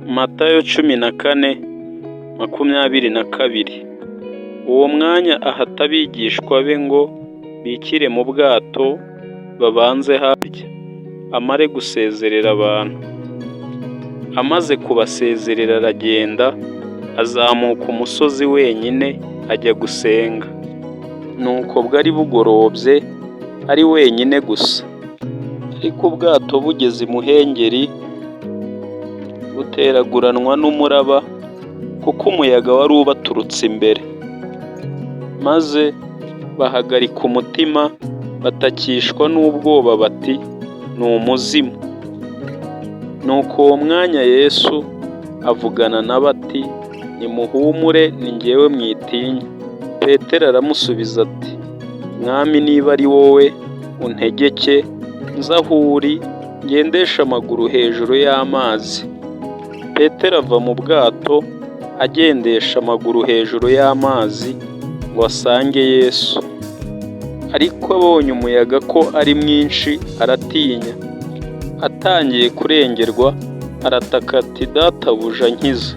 Matayo 14:22. Uwo mwanya ahata abigishwa be ngo bikire mu bwato babanze hakurya, amare gusezerera abantu. Amaze kubasezerera aragenda, azamuka umusozi wenyine ajya gusenga. Nuko bwari bugorobye ari wenyine gusa. Ariko ubwato bugeze imuhengeri buteraguranwa n'umuraba, kuko umuyaga wari ubaturutse imbere. Maze bahagarika umutima, batakishwa n'ubwoba bati, ni umuzimu. Nuko uwo mwanya Yesu avugana nabo ati, nimuhumure, ni jyewe mwitinya. Petero aramusubiza ati, Mwami, niba ari wowe, untegeke nze aho uri, ngendeshe amaguru hejuru y'amazi. Petero ava mu bwato agendesha amaguru hejuru y'amazi ngo asange Yesu. Ariko abonye umuyaga ko ari mwinshi aratinya. Atangiye kurengerwa arataka ati, Databuja, nkiza.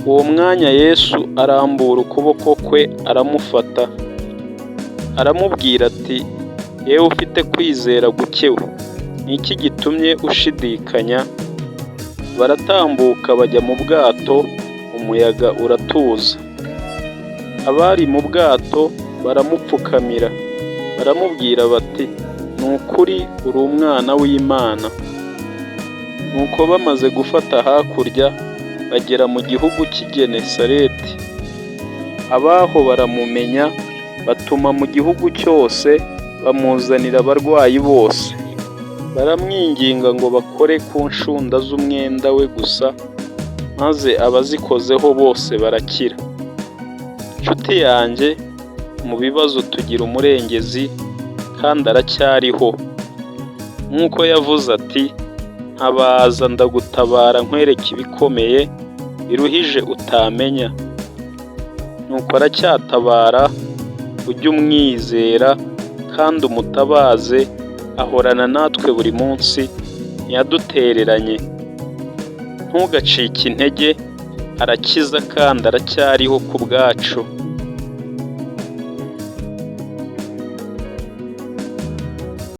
Uwo mwanya Yesu arambura ukuboko kwe aramufata. Aramubwira ati, yewe ufite kwizera gukewe, ni iki gitumye ushidikanya? Baratambuka bajya mu bwato, umuyaga uratuza. Abari mu bwato baramupfukamira, baramubwira bati, ni ukuri uri umwana w'Imana. Nuko bamaze gufata hakurya, bagera mu gihugu cy'i Genesareti. Abaho baramumenya, batuma mu gihugu cyose, bamuzanira abarwayi bose. Baramwinginga ngo bakore ku nshunda z'umwenda we gusa, maze abazikozeho bose barakira. Nshuti yanjye, mu bibazo tugira umurengezi, kandi aracyariho. Nk'uko yavuze ati, ntabaza ndagutabara nkwereke ibikomeye, biruhije utamenya. Nuko aracyatabara, ujye umwizera kandi umutabaze, ahorana natwe buri munsi, ntiyadutereranye. Ntugacike intege, arakiza kandi aracyariho ku bwacu.